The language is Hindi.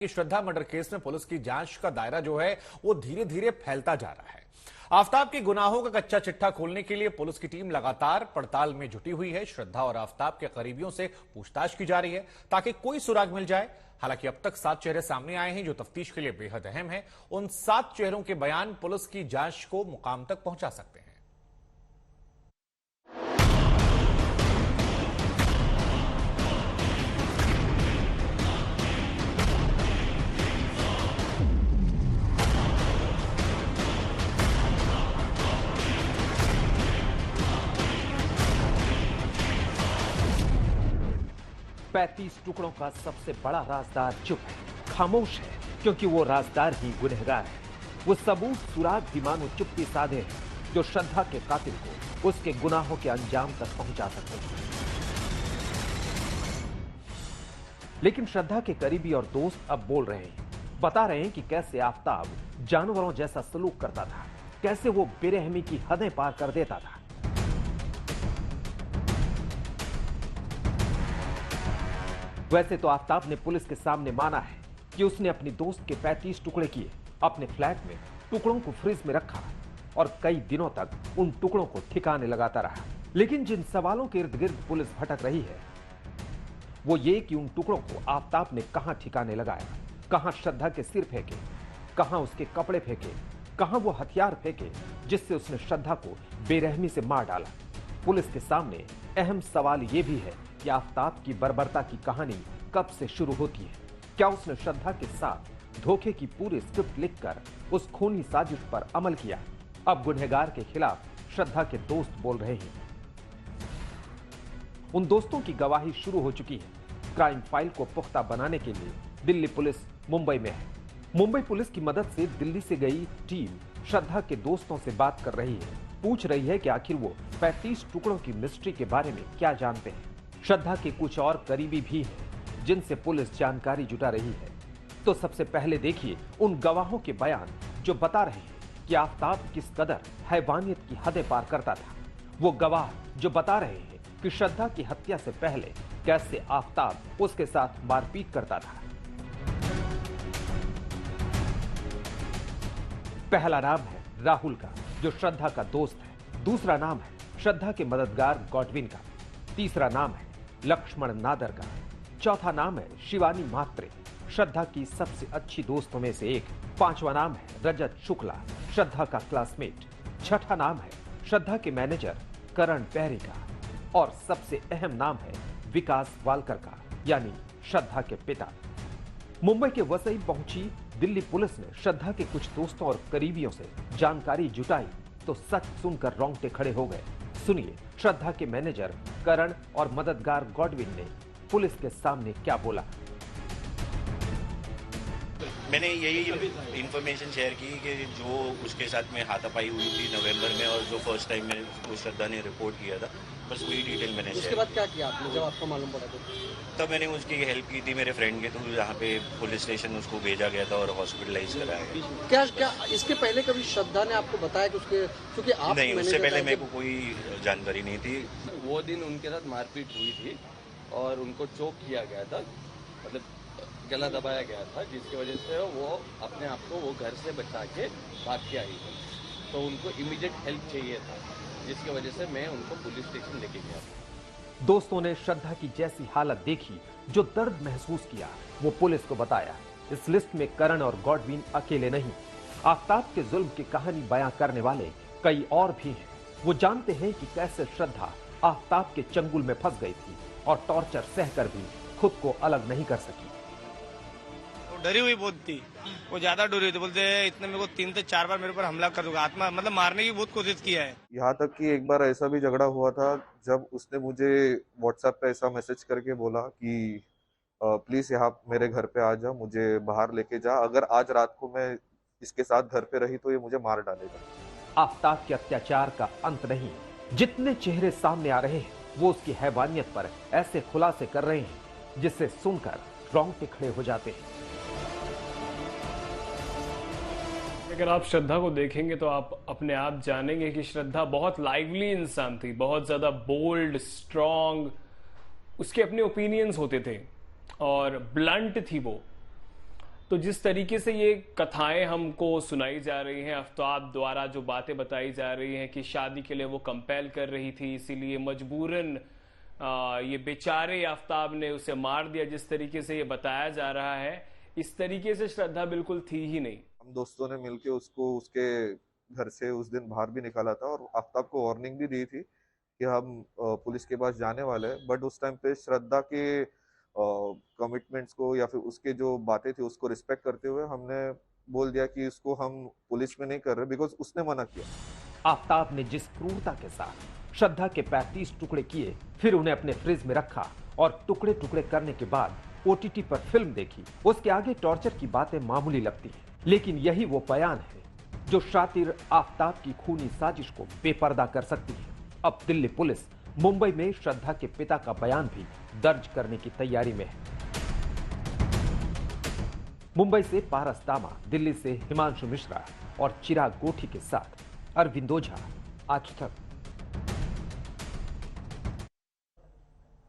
कि श्रद्धा मर्डर केस में पुलिस की जांच का दायरा जो है वो धीरे धीरे फैलता जा रहा है। आफताब के गुनाहों का कच्चा चिट्ठा खोलने के लिए पुलिस की टीम लगातार पड़ताल में जुटी हुई है। श्रद्धा और आफताब के करीबियों से पूछताछ की जा रही है ताकि कोई सुराग मिल जाए। हालांकि अब तक 7 चेहरे सामने आए हैं जो तफ्तीश के लिए बेहद अहम है। उन 7 चेहरों के बयान पुलिस की जांच को मुकाम तक पहुंचा सकते हैं। पैंतीस टुकड़ों का सबसे बड़ा राजदार चुप है, खामोश है, क्योंकि वो राजदार ही गुनहगार है। वो सबूत सुराग भी मानो चुप्पी साधे हैं जो श्रद्धा के कातिल को उसके गुनाहों के अंजाम तक पहुंचा सकते हैं। लेकिन श्रद्धा के करीबी और दोस्त अब बोल रहे हैं, बता रहे हैं कि कैसे आफताब जानवरों जैसा सलूक करता था, कैसे वो बेरहमी की हदें पार कर देता था। वैसे तो आफताब ने पुलिस के सामने माना है कि उसने अपनी दोस्त के 35 टुकड़े किए, अपने फ्लैट में टुकड़ों को फ्रिज में रखा और कई दिनों तक उन टुकड़ों को ठिकाने लगाता रहा। लेकिन जिन सवालों के इर्द गिर्द पुलिस भटक रही है वो ये कि उन टुकड़ों को आफताब ने कहां ठिकाने लगाया, कहां श्रद्धा के सिर फेंके, कहां उसके कपड़े फेंके, कहां वो हथियार फेंके जिससे उसने श्रद्धा को बेरहमी से मार डाला। पुलिस के सामने अहम सवाल यह भी है कि आफताब की बर्बरता की कहानी कब से शुरू होती है। क्या उसने श्रद्धा के साथ धोखे की पूरी स्क्रिप्ट लिखकर उस खूनी साजिश पर अमल किया? अब गुनहगार के खिलाफ श्रद्धा के दोस्त बोल रहे हैं। उन दोस्तों की गवाही शुरू हो चुकी है। क्राइम फाइल को पुख्ता बनाने के लिए दिल्ली पुलिस मुंबई में है। मुंबई पुलिस की मदद से दिल्ली से गई टीम श्रद्धा के दोस्तों से बात कर रही है, पूछ रही है कि आखिर वो 35 टुकड़ों की मिस्ट्री के बारे में क्या जानते हैं। श्रद्धा के कुछ और करीबी भी हैं जिनसे पुलिस जानकारी जुटा रही है। तो सबसे पहले देखिए उन गवाहों के बयान जो बता रहे हैं कि आफताब किस कदर हैवानियत की हदें पार करता था। वो गवाह जो बता रहे हैं कि श्रद्धा की हत्या से पहले कैसे आफताब उसके साथ मारपीट करता था। पहला नाम है राहुल का, जो श्रद्धा का दोस्त है। दूसरा नाम है श्रद्धा के मददगार गॉडविन का। तीसरा नाम है लक्ष्मण नादर का। चौथा नाम है शिवानी मात्रे, श्रद्धा की सबसे अच्छी दोस्तों में से एक। पांचवा नाम है रजत शुक्ला, श्रद्धा का क्लासमेट। छठा नाम है श्रद्धा के मैनेजर करण पेहरी का। और सबसे अहम नाम है विकास वालकर का, यानी श्रद्धा के पिता। मुंबई के वसई पहुंची दिल्ली पुलिस ने श्रद्धा के कुछ दोस्तों और करीबियों से जानकारी जुटाई तो सच सुनकर रोंगटे खड़े हो गए। सुनिए श्रद्धा के मैनेजर करण और मददगार गॉडविन ने पुलिस के सामने क्या बोला। मैंने यही इन्फॉर्मेशन शेयर की कि जो उसके साथ में हाथापाई हुई थी नवंबर में और जो फर्स्ट टाइम में उसको श्रद्धा ने रिपोर्ट किया था, बस वही डिटेल मैंने शेयर। उसके बाद क्या किया आपने जब आपको मालूम पड़ा? तब मैंने उसकी हेल्प की थी मेरे फ्रेंड के थ्रू, जहाँ पे पुलिस स्टेशन उसको भेजा गया था और हॉस्पिटलाइज कराया गया। क्या इसके पहले कभी श्रद्धा ने आपको बताया कि उसके, क्योंकि आप नहीं, उससे पहले मेरे को कोई जानकारी नहीं थी। वो दिन उनके साथ मारपीट हुई थी और उनको चोक किया गया था, मतलब गला दबाया गया था, जिसकी वजह से वो अपने आप को वो घर से बचा के भाग के आई थी। तो उनको इमीडिएट हेल्प चाहिए था, जिसकी वजह से मैं उनको पुलिस स्टेशन लेके गया। दोस्तों ने श्रद्धा की जैसी हालत देखी, जो दर्द महसूस किया, वो पुलिस को बताया। इस लिस्ट में करण और गॉडविन अकेले नहीं, आफताब के जुल्म की कहानी बयां करने वाले कई और भी हैं। वो जानते हैं कि कैसे श्रद्धा आफताब के चंगुल में फंस गई थी और टॉर्चर सहकर भी खुद को अलग नहीं कर सकी। डरी हुई बहुत थी, वो ज्यादा डरी हुई थी। बोलते इतने मेरे को 3 से 4 बार मेरे ऊपर हमला कर दूंगा, आत्मा मतलब मारने की बहुत कोशिश किया है। यहाँ तक कि एक बार ऐसा भी झगड़ा हुआ था जब उसने मुझे व्हाट्सएप पे ऐसा मैसेज करके बोला कि प्लीज यहाँ मेरे घर पे आ जा, मुझे बाहर लेके जा, अगर आज रात को मैं इसके साथ घर पे रही तो ये मुझे मार डालेगा। आफताब के अत्याचार का अंत नहीं, जितने चेहरे सामने आ रहे हैं वो उसकी हैवानियत पर ऐसे खुलासे कर रहे हैं जिससे सुनकर रोंगटे खड़े हो जाते हैं। अगर आप श्रद्धा को देखेंगे तो आप अपने आप जानेंगे कि श्रद्धा बहुत लाइवली इंसान थी, बहुत ज्यादा बोल्ड, स्ट्रांग, उसके अपने ओपिनियंस होते थे और ब्लंट थी वो। तो जिस तरीके से ये कथाएं हमको सुनाई जा रही हैं, आफ्ताब द्वारा जो बातें बताई जा रही हैं कि शादी के लिए वो कंपेल कर रही थी, इसीलिए मजबूरन ये बेचारे आफ्ताब ने उसे मार दिया, जिस तरीके से ये बताया जा रहा है, इस तरीके से श्रद्धा बिल्कुल थी ही नहीं। हम दोस्तों ने मिलके उसको उसके घर से उस दिन बाहर भी निकाला था और आफ्ताब को वार्निंग भी दी थी कि हम पुलिस के पास जाने वाले हैं, बट उस टाइम पे श्रद्धा के कमिटमेंट्स को या फिर उसके जो बातें थी उसको रिस्पेक्ट करते हुए हमने बोल दिया कि इसको हम पुलिस में नहीं कर रहे, बिकॉज उसने मना किया। आफ्ताब ने जिस क्रूरता के साथ श्रद्धा के 35 टुकड़े किए, फिर उन्हें अपने फ्रिज में रखा और टुकड़े टुकड़े करने के बाद ओटीटी पर फिल्म देखी, उसके आगे टॉर्चर की बातें मामूली लगती हैं। लेकिन यही वो बयान है जो शातिर आफ्ताब की खूनी साजिश को बेपर्दा कर सकती है। अब दिल्ली पुलिस मुंबई में श्रद्धा के पिता का बयान भी दर्ज करने की तैयारी में है। मुंबई से पारस दामा, दिल्ली से हिमांशु मिश्रा और चिराग गोठी के साथ अरविंद ओझा, आज तक।